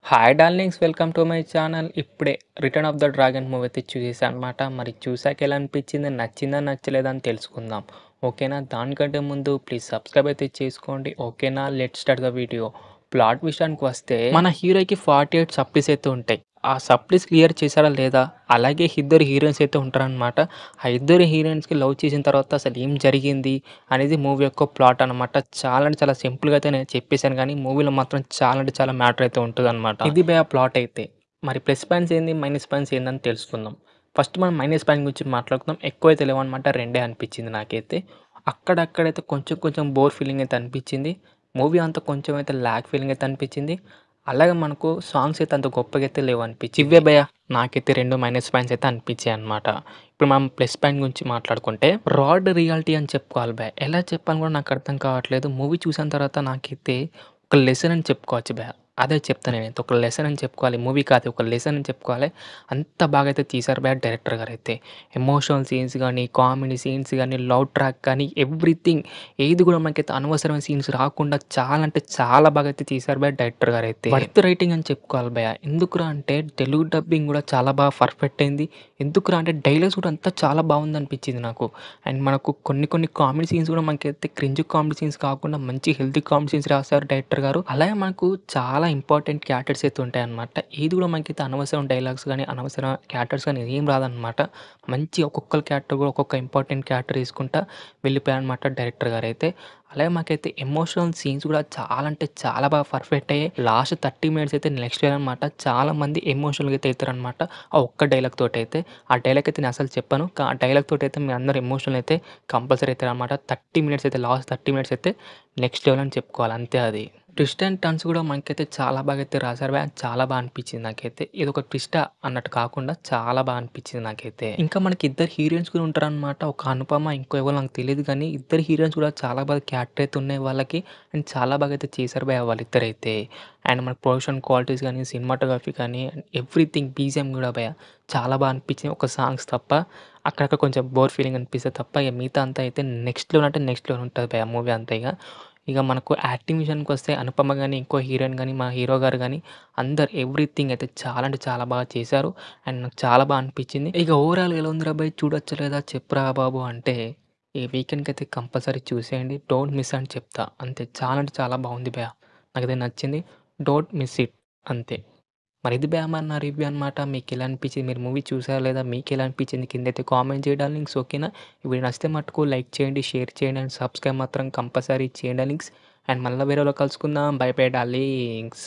Hi darlings, welcome to my channel. ఇప్పుడే 'return of the dragon' movie అయితే చూసేసా అనమాట. మరి చూసాక ఎలా అనిపించింది, నచ్చిందా నచ్చలేదా అని తెలుసుకుందాం. ఓకేనా? దానికంటే ముందు ప్లీజ్ సబ్స్క్రైబ్ అయితే చేసుకోండి. ఓకేనా? Let's start the video. Plot విషయానికి వస్తే మన హీరోకి 48 సప్లీస్ అయితే ఉంటాయి. ఆ సప్లీస్ క్లియర్ చేశారా లేదా? అలాగే ఇద్దరు హీరోయిన్స్ అయితే ఉంటారనమాట. ఆ ఇద్దరు హీరోయిన్స్‌కి లవ్ చేసిన తర్వాత అసలు ఏం జరిగింది అనేది మూవీ యొక్క ప్లాట్ అనమాట. చాలా అంటే చాలా సింపుల్‌గా అయితే నేను చెప్పేసాను గానీ, మూవీలో మాత్రం చాలా అంటే చాలా మ్యాటర్ అయితే ఉంటదనమాట. ఇది భయ్యా ప్లాట్ అయితే. మరి ప్లస్ పాయింట్స్ ఏంది, మైనస్ పాయింట్స్ ఏందని తెలుసుకుందాం. ఫస్ట్ మనం మైనస్ పాయింట్ గురించి మాట్లాడుకుందాం. ఎక్కువైతే లేవనమాట. రెండే అనిపించింది నాకైతే. అక్కడక్కడైతే కొంచెం కొంచెం బోర్ ఫీలింగ్ అయితే అనిపించింది. మూవీ అంతా కొంచెం అయితే ల్యాగ్ ఫీలింగ్ అయితే అనిపించింది. అలాగే మనకు సాంగ్స్ అయితే అంత గొప్పగా అయితే లేవనిపించింది. ఇవే భయ్యా నాకైతే 2 మైనస్ పాయింట్స్ అయితే అనిపించాయన్నమాట. ఇప్పుడు మనం ప్లస్ పాయింట్ గురించి మాట్లాడుకుంటే రాడ్ రియాలిటీ అని చెప్పుకోవాలి భయ్యా. ఎలా చెప్పాలని కూడా నాకు అర్థం కావట్లేదు. మూవీ చూసిన తర్వాత నాకైతే ఒక లెసన్ అని చెప్పుకోవచ్చు భయ్యా. అదే చెప్తా నేనైతే. ఒక లెసన్ అని చెప్పుకోవాలి. మూవీ కాదు, ఒక లెసన్ అని చెప్పుకోవాలి. అంత బాగా అయితే తీశారు భయ్యా డైరెక్టర్ గారైతే. ఎమోషనల్ సీన్స్ గానీ, కామెడీ సీన్స్ గానీ, లవ్ ట్రాక్ కానీ ఎవ్రీథింగ్ ఏది కూడా మనకైతే అనవసరమైన సీన్స్ రాకుండా చాలా అంటే చాలా బాగా అయితే తీశారు భయ్యా డైరెక్టర్ గారైతే. వర్త్ రైటింగ్ అని చెప్పుకోవాలి భయ్యా. ఎందుకురా అంటే తెలుగు డబ్బింగ్ కూడా చాలా బాగా పర్ఫెక్ట్ అయింది. ఎందుకురా అంటే డైలాగ్స్ కూడా అంతా చాలా బాగుందనిపించింది నాకు. అండ్ మనకు కొన్ని కొన్ని కామెడీ సీన్స్ కూడా మనకైతే క్రింజ్ కామెడీ సీన్స్ కాకుండా మంచి హెల్తీ కామెడీ సీన్స్ రాశారు డైరెక్టర్ గారు. అలాగే మనకు చాలా ఇంపార్టెంట్ క్యారెక్టర్స్ అయితే ఉంటాయన్నమాట. ఏది కూడా మనకైతే అనవసరం డైలాగ్స్ గానీ, అనవసరం క్యారెక్టర్స్ గానీ ఏం రాదనమాట. మంచి ఒక్కొక్క క్యారెక్టర్ కూడా ఒక్కొక్క ఇంపార్టెంట్ క్యారెక్టర్ తీసుకుంటా వెళ్ళిపోయారనమాట డైరెక్టర్ గారైతే. అలాగే మాకైతే ఎమోషనల్ సీన్స్ కూడా చాలా అంటే చాలా బాగా పర్ఫెక్ట్ అయ్యాయి. లాస్ట్ 30 మినిట్స్ అయితే నెక్స్ట్ లెవెల్ అనమాట. చాలా మంది ఎమోషనల్‌గా అయితే అవుతారనమాట. ఆ ఒక్క డైలాగ్ తోటైతే. ఆ డైలాగ్ అయితే నేను అసలు చెప్పను. ఆ డైలాగ్ తోటైతే మీరందరూ ఎమోషనల్ అయితే కంపల్సరీ అవుతారనమాట. 30 మినిట్స్ అయితే లాస్ట్ 30 మినిట్స్ అయితే నెక్స్ట్ లెవెల్ అని చెప్పుకోవాలి. అంతే అది. ట్విస్ట్ అండ్ టర్న్స్ కూడా మనకైతే చాలా బాగా అయితే రాశారు భయ్యా. చాలా బాగా అనిపించింది నాకైతే. ఇదొక ట్విస్టా అన్నట్టు కాకుండా చాలా బాగా అనిపించింది నాకైతే. ఇంకా మనకి ఇద్దరు హీరోయిన్స్ కూడా ఉంటారనమాట. ఒక అనుపమ, ఇంకో ఎవరో నాకు తెలీదు గానీ, ఇద్దరు హీరోయిన్స్ కూడా చాలా బాగా క్యారెక్టర్ అయితే ఉన్నాయి వాళ్ళకి. అండ్ చాలా బాగా అయితే చేశారు భయ్యా వాళ్ళిద్దరైతే. అండ్ మన ప్రొడక్షన్ క్వాలిటీస్ గానీ, సినిమాటోగ్రఫీ కానీ, ఎవ్రీథింగ్ బీజీఎం కూడా భయ్యా చాలా బాగా అనిపించింది. ఒక సాంగ్స్ తప్ప అక్కడక్కడ కొంచెం బోర్ ఫీలింగ్ అనిపిస్తది తప్ప, ఇక మిగతా అంతా అయితే నెక్స్ట్ లెవెల్ అంటే నెక్స్ట్ లెవెల్ ఉంటది భయ్యా మూవీ అంతా ఇగ. ఇక మనకు యాక్టింగ్ విషయానికొస్తే అనుపమ గాని, ఇంకో హీరోయిన్ గాని, మా హీరో గారు గాని అందరు ఎవ్రీథింగ్ అయితే చాలా అంటే చాలా బాగా చేశారు. అండ్ నాకు చాలా బాగా అనిపించింది. ఇక ఓవరాల్‌గా ఎలా ఉందిరా బయ్ చూడొచ్చా లేదా చెప్పురా బాబు అంటే, ఈ వీకెండ్‌కైతే కంపల్సరీ చూసేయండి. డోంట్ మిస్ అని చెప్తా. అంతే చాలా అంటే చాలా బాగుంది భయ్యా. నాకైతే నచ్చింది. డోంట్ మిస్ ఇట్ అంతే. మరి ఇది భయ్యా మరి నా రివ్యూ అనమాట. మీకెలా అనిపించింది? మీరు మూవీ చూసారా లేదా? మీకెలా అనిపించింది? కిందైతే కామెంట్ చేయడానికి లింక్స్ ఓకేనా? ఈ వీడియో నచ్చితే మటుకు లైక్ చేయండి, షేర్ చేయండి అండ్ సబ్స్క్రైబ్ మాత్రం కంపల్సరీ చేయండి లింక్స్. అండ్ మళ్ళీ వేరేలో కలుసుకుందాం. By by darlings.